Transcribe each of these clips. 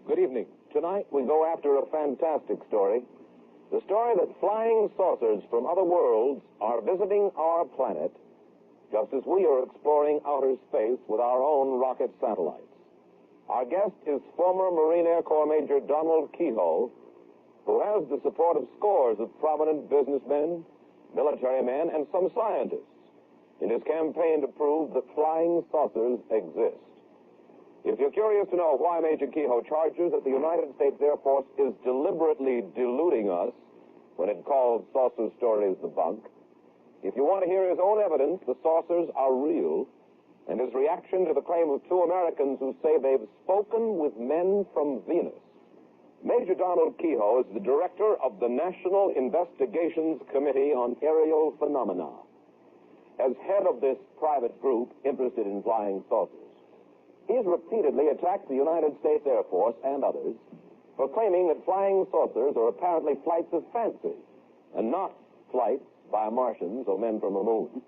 Good evening. Tonight we go after a fantastic story. The story that flying saucers from other worlds are visiting our planet, just as we are exploring outer space with our own rocket satellites. Our guest is former Marine Air Corps Major Donald Keyhoe, who has the support of scores of prominent businessmen, military men, and some scientists in his campaign to prove that flying saucers exist. If you're curious to know why Major Keyhoe charges that the United States Air Force is deliberately deluding us when it calls saucer stories the bunk, if you want to hear his own evidence the saucers are real, and his reaction to the claim of two Americans who say they've spoken with men from Venus, Major Donald Keyhoe is the director of the National Investigations Committee on Aerial Phenomena. As head of this private group interested in flying saucers, he's repeatedly attacked the United States Air Force and others for claiming that flying saucers are apparently flights of fancy and not flights by Martians or men from the moon.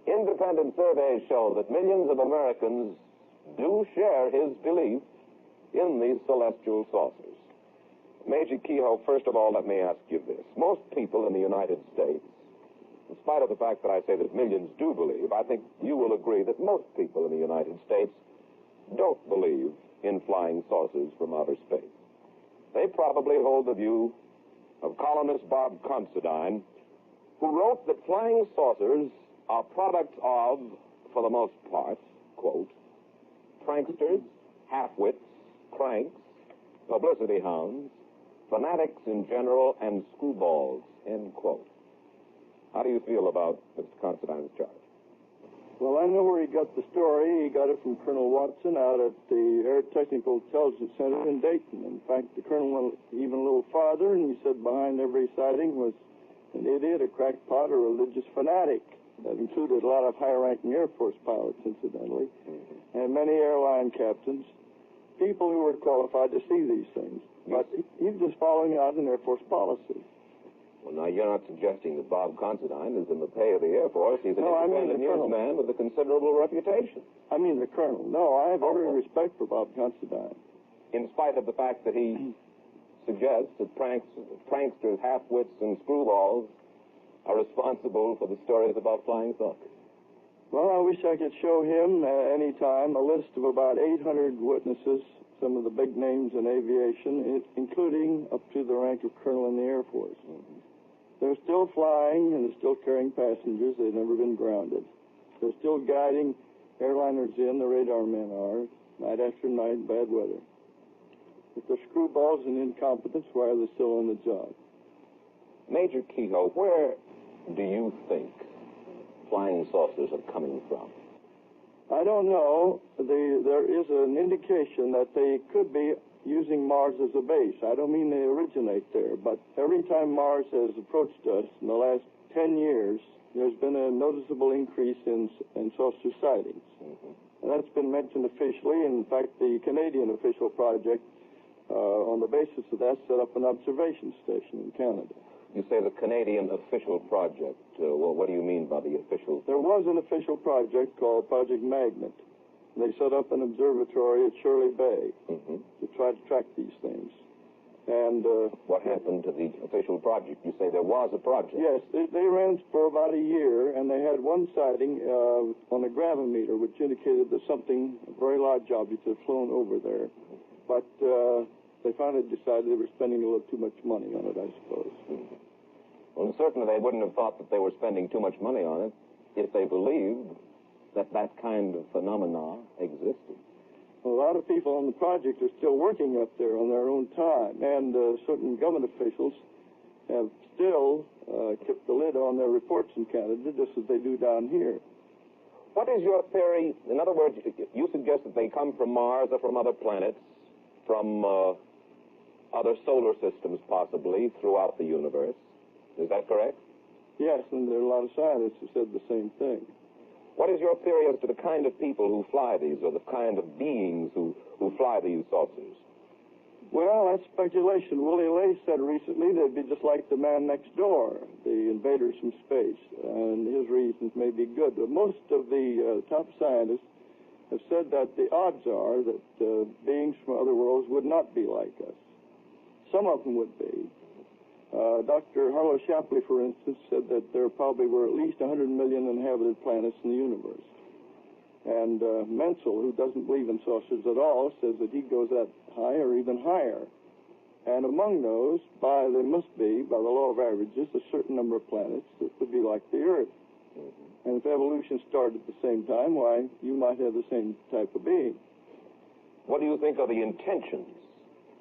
Independent surveys show that millions of Americans do share his belief in these celestial saucers. Major Keyhoe, first of all, let me ask you this. Most people in the United States, in spite of the fact that I say that millions do believe, I think you will agree that most people in the United States don't believe in flying saucers from outer space. They probably hold the view of columnist Bob Considine, who wrote that flying saucers are products of, for the most part, quote, pranksters, half-wits, cranks, publicity hounds, fanatics in general, and screwballs, end quote. How do you feel about Mr. Considine's charge? Well, I know where he got the story. He got it from Colonel Watson out at the Air Technical Intelligence Center in Dayton. In fact, the colonel went even a little farther, and he said behind every sighting was an idiot, a crackpot, a religious fanatic. That included a lot of high-ranking Air Force pilots, incidentally, and many airline captains, people who were qualified to see these things. But he's just following out an Air Force policy. Well, now, you're not suggesting that Bob Considine is in the pay of the Air Force. He's an independent newsman with a considerable reputation. I mean the colonel. No, I have every respect for Bob Considine. In spite of the fact that he suggests that pranksters, half-wits, and screwballs are responsible for the stories about flying saucers. Well, I wish I could show him any time a list of about 800 witnesses, some of the big names in aviation, including up to the rank of colonel in the Air Force. They're still flying, and they're still carrying passengers. They've never been grounded. They're still guiding airliners in, the radar men are, night after night, bad weather. If they're screwballs and incompetents, why are they still on the job? Major Keyhoe, where do you think flying saucers are coming from? I don't know. There is an indication that they could be using Mars as a base. I don't mean they originate there, but every time Mars has approached us in the last 10 years, there's been a noticeable increase in saucer sightings. And that's been mentioned officially. In fact, the Canadian official project, on the basis of that, set up an observation station in Canada. You say the Canadian official project. Well, what do you mean by the official? There was an official project called Project Magnet. They set up an observatory at Shirley Bay to try to track these things. And what happened to the official project? You say there was a project. Yes, they ran for about a year, and they had one sighting on a gravimeter, which indicated that something, a very large object, had flown over there. But they finally decided they were spending a little too much money on it, I suppose. Well, certainly they wouldn't have thought that they were spending too much money on it if they believed that that kind of phenomena existed. Well, a lot of people on the project are still working up there on their own time, and certain government officials have still kept the lid on their reports in Canada, just as they do down here. What is your theory? In other words, you suggest that they come from Mars or from other planets, from other solar systems possibly throughout the universe. Is that correct? Yes, and there are a lot of scientists who said the same thing. What is your theory as to the kind of people who fly these, or the kind of beings who fly these saucers? Well, that's speculation. Willie Lay said recently they'd be just like the man next door, the invaders from space, and his reasons may be good. But most of the top scientists have said that the odds are that beings from other worlds would not be like us. Some of them would be. Dr. Harlow Shapley, for instance, said that there probably were at least 100 million inhabited planets in the universe. And Menzel, who doesn't believe in saucers at all, says that he goes that high or even higher. And among those, there must be, by the law of averages, a certain number of planets that would be like the Earth. And if evolution started at the same time, why, you might have the same type of being. What do you think are the intentions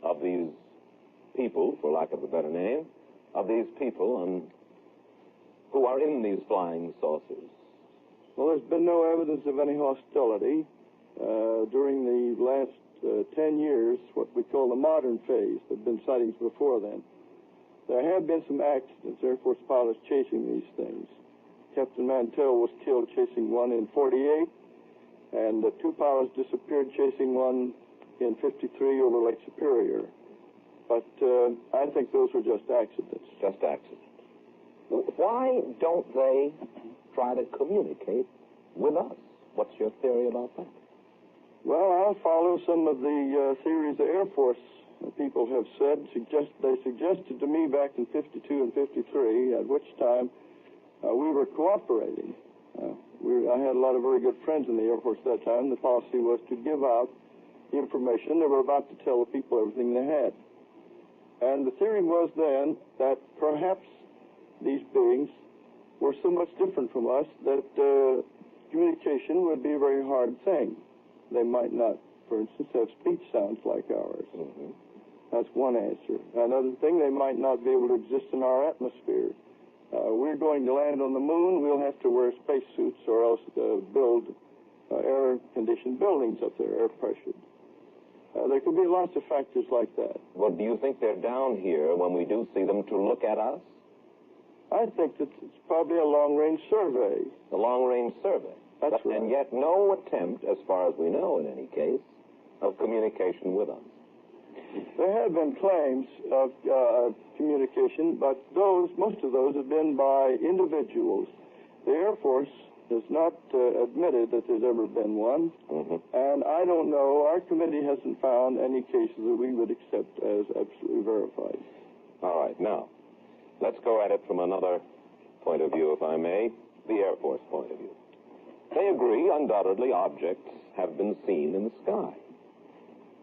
of these people, for lack of a better name, of these people who are in these flying saucers? Well, there's been no evidence of any hostility during the last 10 years, what we call the modern phase. There have been sightings before then. There have been some accidents, Air Force pilots chasing these things. Captain Mantell was killed chasing one in 48, and two pilots disappeared chasing one in 53 over Lake Superior. But I think those were just accidents. Just accidents. Why don't they try to communicate with us? What's your theory about that? Well, I'll follow some of the theories the Air Force people have said. They suggested to me back in 52 and 53, at which time we were cooperating. I had a lot of very good friends in the Air Force at that time. The policy was to give out the information. They were about to tell the people everything they had. And the theory was then that perhaps these beings were so much different from us that communication would be a very hard thing. They might not, for instance, have speech sounds like ours. Mm-hmm. That's one answer. Another thing, they might not be able to exist in our atmosphere. We're going to land on the moon, we'll have to wear spacesuits or else build air-conditioned buildings up there, air-pressured. There could be lots of factors like that. Well, do you think they're down here when we do see them to look at us? I think that it's probably a long-range survey. A long-range survey? That's right. And yet no attempt, as far as we know in any case, of communication with us. There have been claims of communication, but most of those have been by individuals. The Air Force has not admitted that there's ever been one, and I don't know, our committee hasn't found any cases that we would accept as absolutely verified. All right, now, let's go at it from another point of view, if I may, the Air Force point of view. They agree, undoubtedly, objects have been seen in the sky.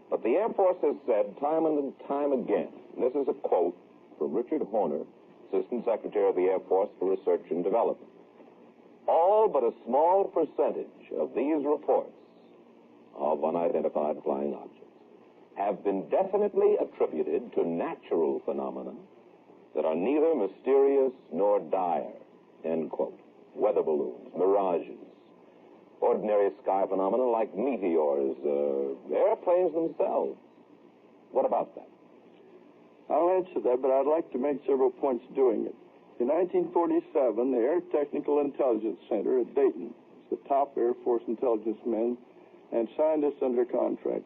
But the Air Force has said time and time again, and this is a quote from Richard Horner, Assistant Secretary of the Air Force for Research and Development, all but a small percentage of these reports of unidentified flying objects have been definitely attributed to natural phenomena that are neither mysterious nor dire, end quote. Weather balloons, mirages, ordinary sky phenomena like meteors, airplanes themselves. What about that? I'll answer that, but I'd like to make several points doing it. In 1947, the Air Technical Intelligence Center at Dayton, the top Air Force intelligence men and scientists under contract,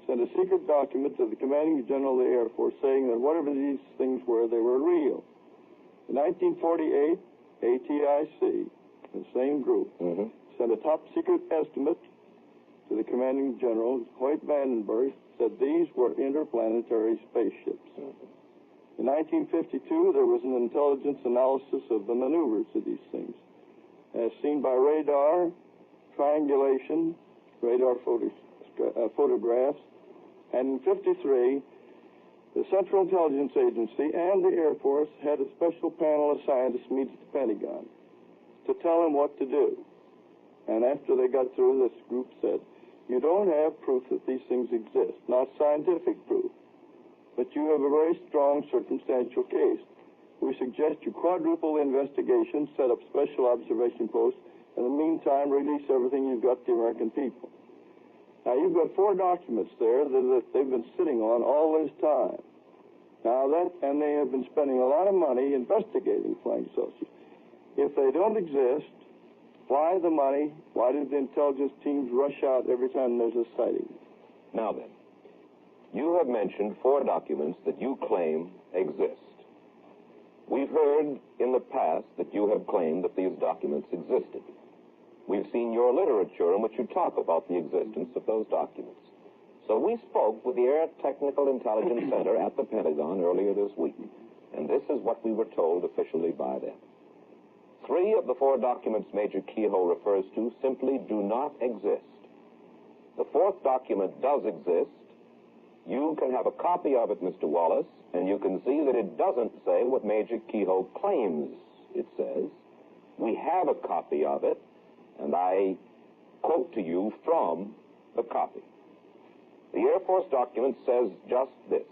sent a secret document to the commanding general of the Air Force saying that whatever these things were, they were real. In 1948, ATIC, the same group, sent a top-secret estimate to the commanding general, Hoyt Vandenberg, said these were interplanetary spaceships. In 1952, there was an intelligence analysis of the maneuvers of these things, as seen by radar, triangulation, radar photographs, and in 1953, the Central Intelligence Agency and the Air Force had a special panel of scientists meet at the Pentagon to tell them what to do. And after they got through, this group said, you don't have proof that these things exist, not scientific proof, but you have a very strong circumstantial case. We suggest you quadruple the investigation, set up special observation posts, and in the meantime, release everything you've got to the American people. Now, you've got 4 documents there that they've been sitting on all this time. And they have been spending a lot of money investigating flying saucers. If they don't exist, why the money? Why did the intelligence teams rush out every time there's a sighting? Now then, you have mentioned 4 documents that you claim exist. We've heard in the past that you have claimed that these documents existed. We've seen your literature in which you talk about the existence of those documents. So we spoke with the Air Technical Intelligence Center at the Pentagon earlier this week, and this is what we were told officially by them. 3 of the 4 documents Major Keyhoe refers to simply do not exist. The 4th document does exist. You can have a copy of it, Mr. Wallace, and you can see that it doesn't say what Major Keyhoe claims it says. We have a copy of it, and I quote to you from the copy. The Air Force document says just this: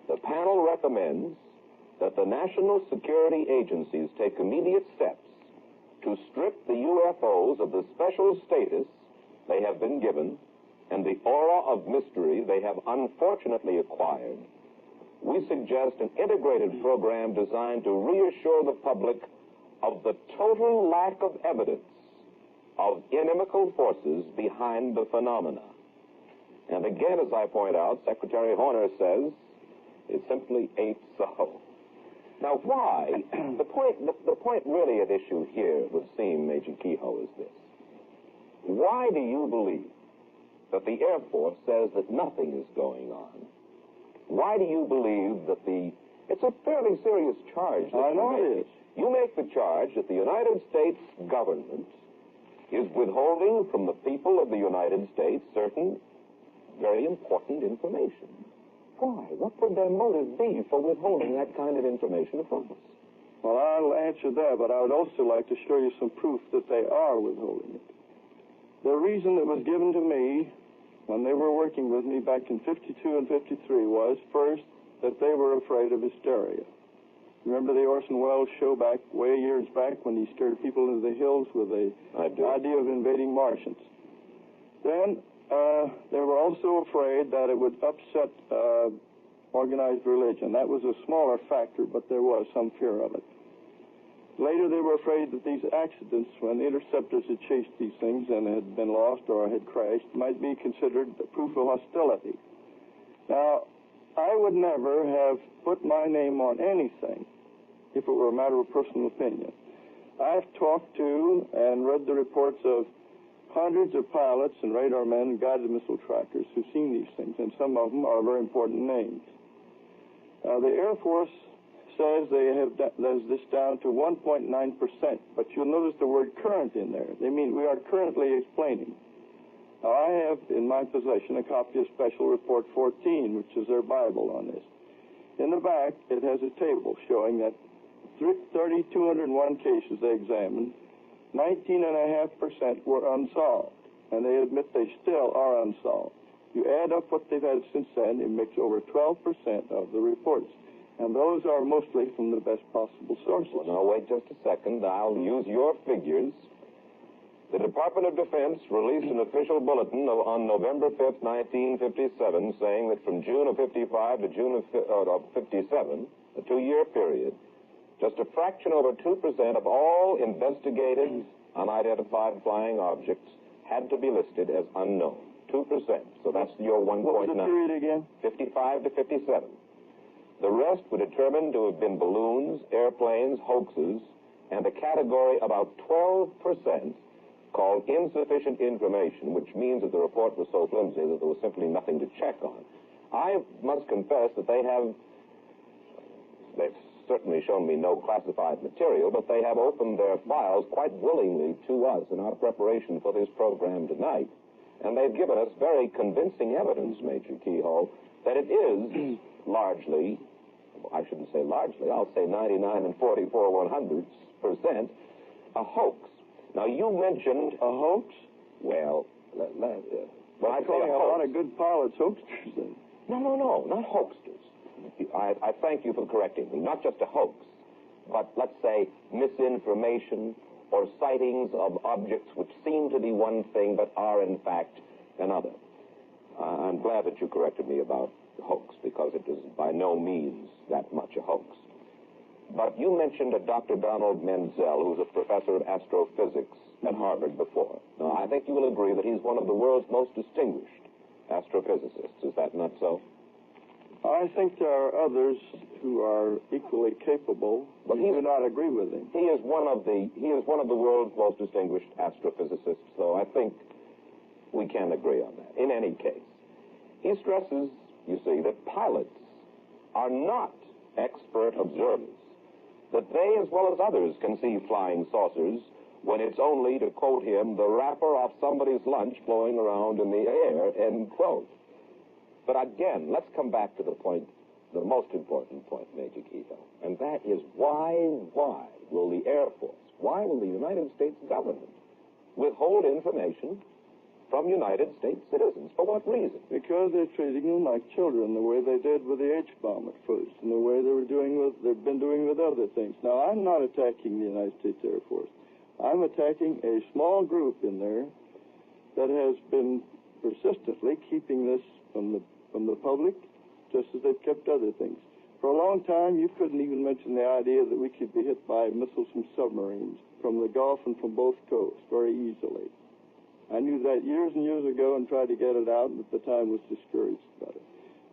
the panel recommends that the national security agencies take immediate steps to strip the UFOs of the special status they have been given and the aura of mystery they have unfortunately acquired. We suggest an integrated program designed to reassure the public of the total lack of evidence of inimical forces behind the phenomena. And again, as I point out, Secretary Horner says it simply ain't so. Now, why? The point really at issue here, it would seem, Major Keyhoe, is this. Why do you believe that the Air Force says that nothing is going on? Why do you believe that it's a fairly serious charge. I know it is. You make the charge that the United States government is withholding from the people of the United States certain very important information. Why? What would their motive be for withholding that kind of information from us? Well, I'll answer that, but I would also like to show you some proof that they are withholding it. The reason that was given to me when they were working with me back in 52 and 53 was, first, that they were afraid of hysteria. Remember the Orson Welles show back way years back when he scared people into the hills with the idea of invading Martians? Then they were also afraid that it would upset organized religion. That was a smaller factor, but there was some fear of it. Later, they were afraid that these accidents, when the interceptors had chased these things and had been lost or had crashed, might be considered proof of hostility. Now, I would never have put my name on anything if it were a matter of personal opinion. I've talked to and read the reports of hundreds of pilots and radar men and guided missile trackers who've seen these things, and some of them are very important names. The Air Force says they have this down to 1.9%, but you'll notice the word current in there. They mean we are currently explaining. Now, I have in my possession a copy of Special Report 14, which is their Bible on this. In the back, it has a table showing that 3,201 cases they examined, 19.5% were unsolved, and they admit they still are unsolved. You add up what they've had since then, it makes over 12% of the reports, and those are mostly from the best possible sources. Well, now, wait just a second. I'll use your figures. The Department of Defense released an official bulletin on November 5th, 1957, saying that from June of 55 to June of 57, a 2-year period, just a fraction over 2% of all investigated unidentified flying objects had to be listed as unknown. 2%. So that's your 1.9. What was the period again? 55 to 57. The rest were determined to have been balloons, airplanes, hoaxes, and a category about 12% called insufficient information, which means that the report was so flimsy that there was simply nothing to check on. I must confess that they've certainly shown me no classified material, but they have opened their files quite willingly to us in our preparation for this program tonight. And they've given us very convincing evidence, Major Keyhoe, that it is largely, I shouldn't say largely, I'll say 99 and 44/100% a hoax. Now, you mentioned a hoax? Well, when I say calling a a hoax, lot of good pilots hoaxers then. No, not hoaxers. I thank you for correcting me. Not just a hoax, but let's say misinformation or sightings of objects which seem to be one thing but are in fact another. I'm glad that you corrected me about the hoax, because it is by no means that much a hoax. But you mentioned a Dr. Donald Menzel, who's a professor of astrophysics at Harvard before. Now, I think you will agree that he's one of the world's most distinguished astrophysicists. Is that not so? I think there are others who are equally capable, but you do not agree with him. He is one of the world's most distinguished astrophysicists, though I think we can agree on that. In any case, he stresses, you see, that pilots are not expert observers, that they, as well as others, can see flying saucers when it's only, to quote him, the wrapper off somebody's lunch flowing around in the air, end quote. But again, let's come back to the point, the most important point, Major Keyhoe, and that is why will the Air Force, why will the United States government withhold information from United States citizens? For what reason? Because they're treating them like children, the way they did with the H-bomb at first, and the way they've been doing with other things. Now, I'm not attacking the United States Air Force. I'm attacking a small group in there that has been persistently keeping this from the public, just as they've kept other things. For a long time, you couldn't even mention the idea that we could be hit by missiles from submarines from the Gulf and from both coasts very easily. I knew that years and years ago and tried to get it out, and at the time was discouraged about it.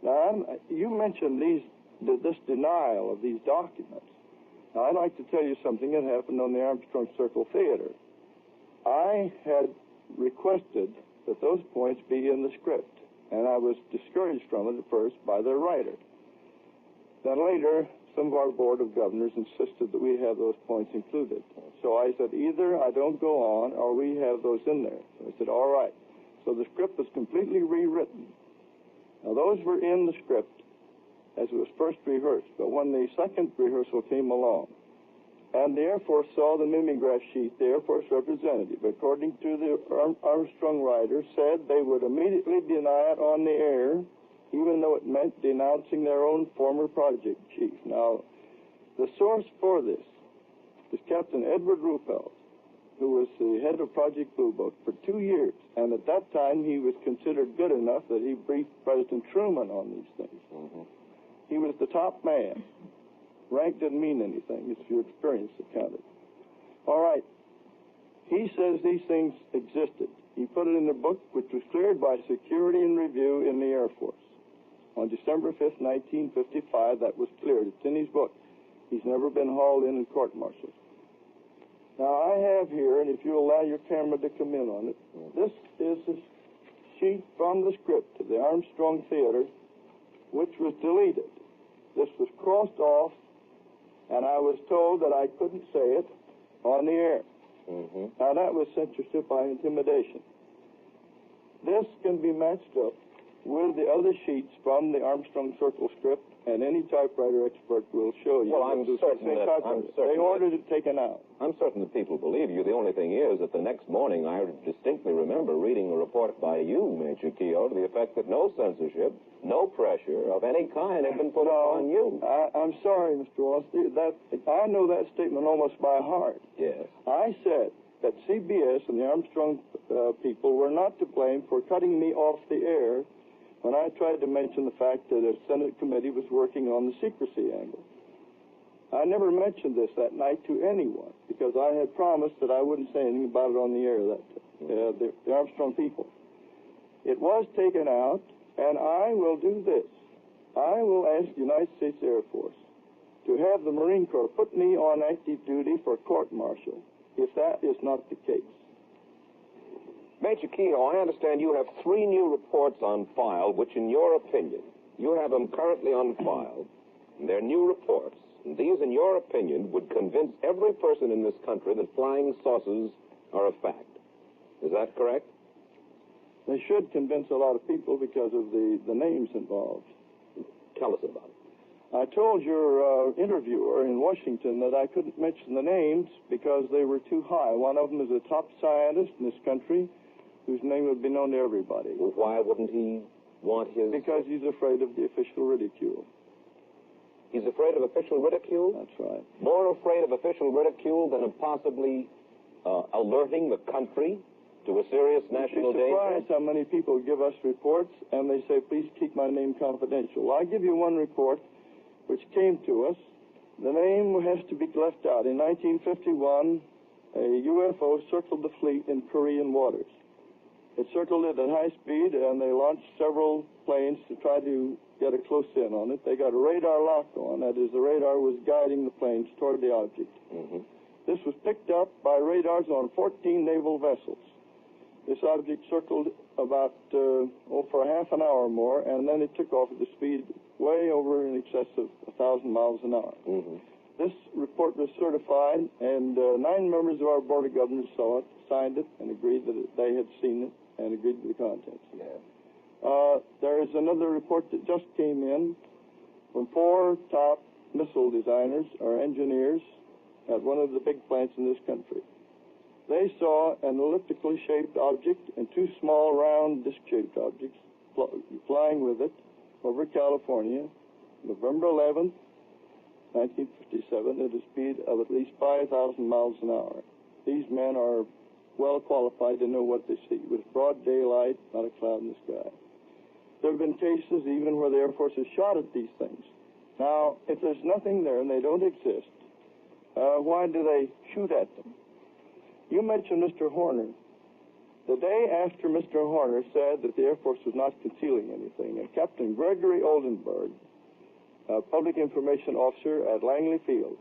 Now, you mentioned this denial of these documents. Now, I'd like to tell you something that happened on the Armstrong Circle Theater. I had requested that those points be in the script, and I was discouraged from it at first by their writer. Then later, some of our Board of Governors insisted that we have those points included. So I said, either I don't go on or we have those in there. So I said, all right. So the script was completely rewritten. Now, those were in the script as it was first rehearsed, but when the second rehearsal came along, and the Air Force saw the mimeograph sheet, the Air Force representative, according to the Armstrong writer, said they would immediately deny it on the air, even though it meant denouncing their own former project chief. Now, the source for this is Captain Edward Ruppelt, who was the head of Project Blue Book for 2 years, and at that time he was considered good enough that he briefed President Truman on these things. Mm-hmm. He was the top man. Rank didn't mean anything. It's your experience that counted. All right. He says these things existed. He put it in the book, which was cleared by Security and Review in the Air Force. On December 5th, 1955, that was cleared. It's in his book. He's never been hauled in court-martialed. Now, I have here, and if you allow your camera to come in on it, this is a sheet from the script of the Armstrong Theater, which was deleted. This was crossed off, and I was told that I couldn't say it on the air. Mm-hmm. Now, that was censorship by intimidation. This can be matched up with the other sheets from the Armstrong Circle script, and any typewriter expert will show you. Well, I'm certain they ordered it taken out. I'm certain that people believe you. The only thing is that the next morning I distinctly remember reading a report by you, Major Keyhoe, to the effect that no censorship, no pressure of any kind had been put on you. I'm sorry, Mr. Wallace. I know that statement almost by heart. Yes. I said that CBS and the Armstrong people were not to blame for cutting me off the air when I tried to mention the fact that a Senate committee was working on the secrecy angle. I never mentioned this that night to anyone because I had promised that I wouldn't say anything about it on the air the Armstrong people. It was taken out, and I will do this. I will ask the United States Air Force to have the Marine Corps put me on active duty for court-martial if that is not the case. Major Keyhoe, I understand you have 3 new reports on file, which, in your opinion, you have them currently on file, and they're new reports. And these, in your opinion, would convince every person in this country that flying saucers are a fact. Is that correct? They should convince a lot of people because of the names involved. Tell us about it. I told your interviewer in Washington that I couldn't mention the names because they were too high. One of them is a top scientist in this country whose name would be known to everybody. Well, why wouldn't he want his... Because he's afraid of the official ridicule. He's afraid of official ridicule? That's right. More afraid of official ridicule than of possibly alerting the country to a serious national danger? You'd be surprised how many people give us reports and they say, please keep my name confidential. Well, I'll give you one report which came to us. The name has to be left out. In 1951, a UFO circled the fleet in Korean waters. It circled it at high speed, and they launched several planes to try to get a close in on it. They got a radar lock on. That is, the radar was guiding the planes toward the object. Mm-hmm. This was picked up by radars on 14 naval vessels. This object circled about, for half an hour or more, and then it took off at the speed way over in excess of 1,000 miles an hour. Mm-hmm. This report was certified, and 9 members of our Board of Governors saw it, signed it, and agreed that they had seen it, and agreed to the contents. Yeah. There is another report that just came in from 4 top missile designers or engineers at one of the big plants in this country. They saw an elliptically shaped object and 2 small round disc-shaped objects flying with it over California, November 11th, 1957, at a speed of at least 5,000 miles an hour. These men are well qualified to know what they see. It was broad daylight, not a cloud in the sky. There have been cases even where the Air Force has shot at these things. Now, if there's nothing there and they don't exist, why do they shoot at them? You mentioned Mr. Horner. The day after Mr. Horner said that the Air Force was not concealing anything, and Captain Gregory Oldenburg, a public information officer at Langley Field,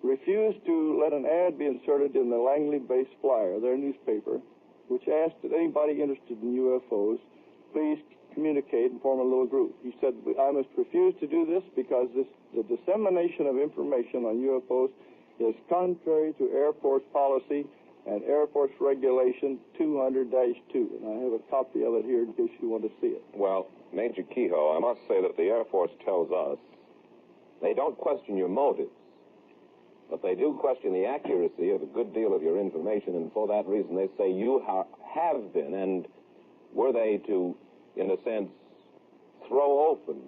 refused to let an ad be inserted in the Langley Base Flyer, their newspaper, which asked that anybody interested in UFOs please communicate and form a little group. He said, I must refuse to do this because the dissemination of information on UFOs is contrary to Air Force policy and Air Force Regulation 200-2. And I have a copy of it here in case you want to see it. Well, Major Keyhoe, I must say that the Air Force tells us they don't question your motives, but they do question the accuracy of a good deal of your information, and for that reason they say you have been, and were they to, in a sense, throw open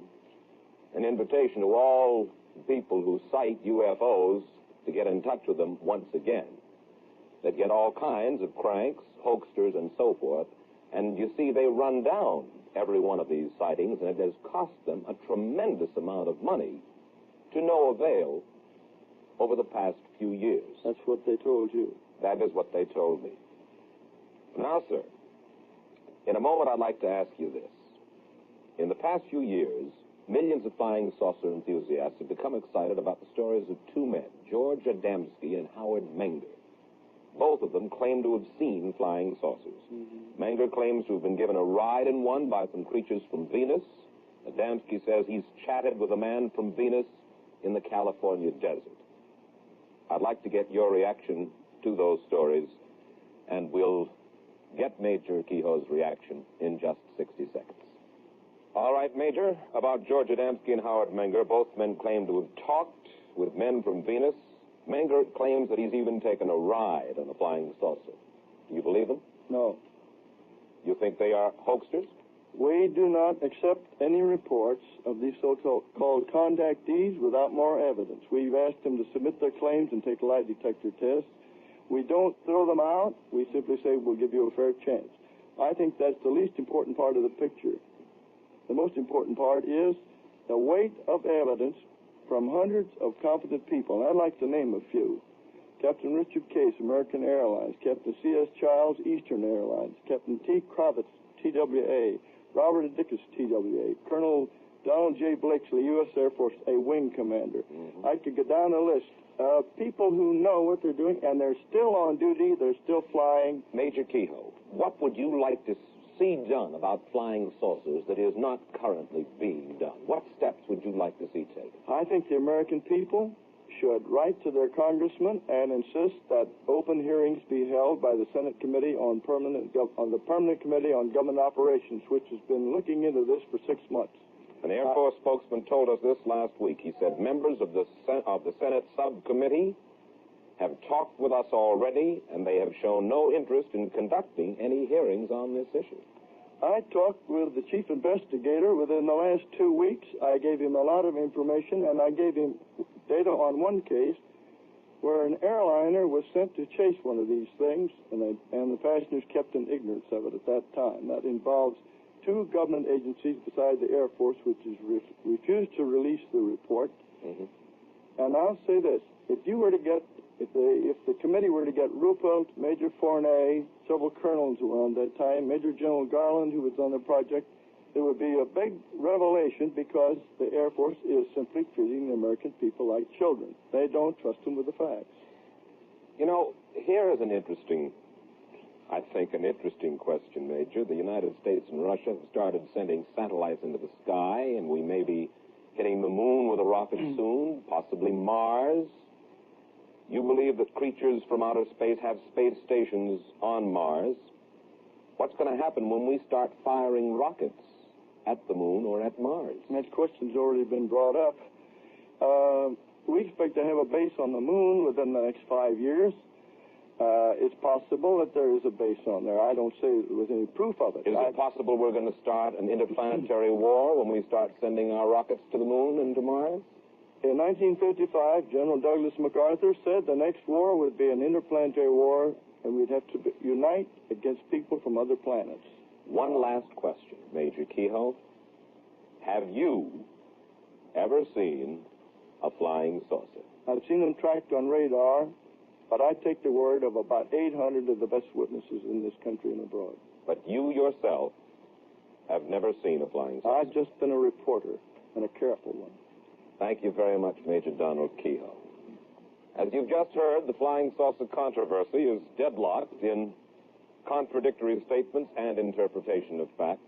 an invitation to all people who cite UFOs to get in touch with them once again. They'd get all kinds of cranks, hoaxsters, and so forth, and you see they run down every one of these sightings, and it has cost them a tremendous amount of money to no avail over the past few years. That's what they told you. That is what they told me. Now, sir, in a moment I'd like to ask you this. In the past few years, millions of flying saucer enthusiasts have become excited about the stories of 2 men, George Adamski and Howard Menger. Both of them claim to have seen flying saucers. Mm-hmm. Menger claims to have been given a ride in one by some creatures from Venus. Adamski says he's chatted with a man from Venus in the California desert. I'd like to get your reaction to those stories, and we'll get Major Keyhoe's reaction in just 60 seconds. All right, Major, about George Adamski and Howard Menger, both men claim to have talked with men from Venus. Menger claims that he's even taken a ride on a flying saucer. Do you believe him? No. You think they are hoaxsters? We do not accept any reports of these so-called contactees without more evidence. We've asked them to submit their claims and take lie detector tests. We don't throw them out. We simply say we'll give you a fair chance. I think that's the least important part of the picture. The most important part is the weight of evidence from hundreds of competent people. And I'd like to name a few. Captain Richard Case, American Airlines. Captain C.S. Childs, Eastern Airlines. Captain T. Kravitz, TWA. Robert Dickus, TWA. Colonel Donald J. Blakesley, U.S. Air Force, a wing commander. Mm-hmm. I could go down a list of people who know what they're doing, and they're still on duty, they're still flying. Major Keyhoe, what would you like to see done about flying saucers that is not currently being done? What steps would you like to see taken? I think the American people should write to their congressman and insist that open hearings be held by the Senate Committee on the Permanent Committee on Government Operations, which has been looking into this for 6 months. An Air Force spokesman told us this last week. He said members of the Senate subcommittee have talked with us already, and they have shown no interest in conducting any hearings on this issue. I talked with the chief investigator within the last 2 weeks. I gave him a lot of information, and I gave him data on one case where an airliner was sent to chase one of these things, and the passengers kept in ignorance of it at that time. That involves 2 government agencies besides the Air Force, which has refused to release the report. Mm-hmm. And I'll say this: if the committee were to get Ruppelt, Major Fournet, several colonels who were on that time, Major General Garland, who was on the project, it would be a big revelation because the Air Force is simply treating the American people like children. They don't trust them with the facts. You know, here is an interesting question, Major. The United States and Russia have started sending satellites into the sky, and we may be hitting the moon with a rocket soon, possibly Mars. You believe that creatures from outer space have space stations on Mars. What's going to happen when we start firing rockets at the moon or at Mars? That question's already been brought up. We expect to have a base on the moon within the next 5 years. It's possible that there is a base on there. I don't say with any proof of it. Is it possible we're going to start an interplanetary war when we start sending our rockets to the moon and to Mars? In 1955, General Douglas MacArthur said the next war would be an interplanetary war, and we'd have to unite against people from other planets. One last question, Major Keyhoe. Have you ever seen a flying saucer? I've seen them tracked on radar, but I take the word of about 800 of the best witnesses in this country and abroad. But you yourself have never seen a flying saucer? I've just been a reporter, and a careful one. Thank you very much, Major Donald Keyhoe. As you've just heard, the flying saucer controversy is deadlocked in contradictory statements and interpretation of facts.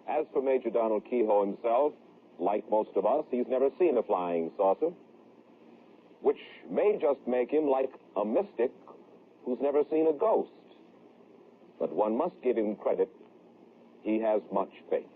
As for Major Donald Keyhoe himself, like most of us, he's never seen a flying saucer, which may just make him like a mystic who's never seen a ghost. But one must give him credit. He has much faith.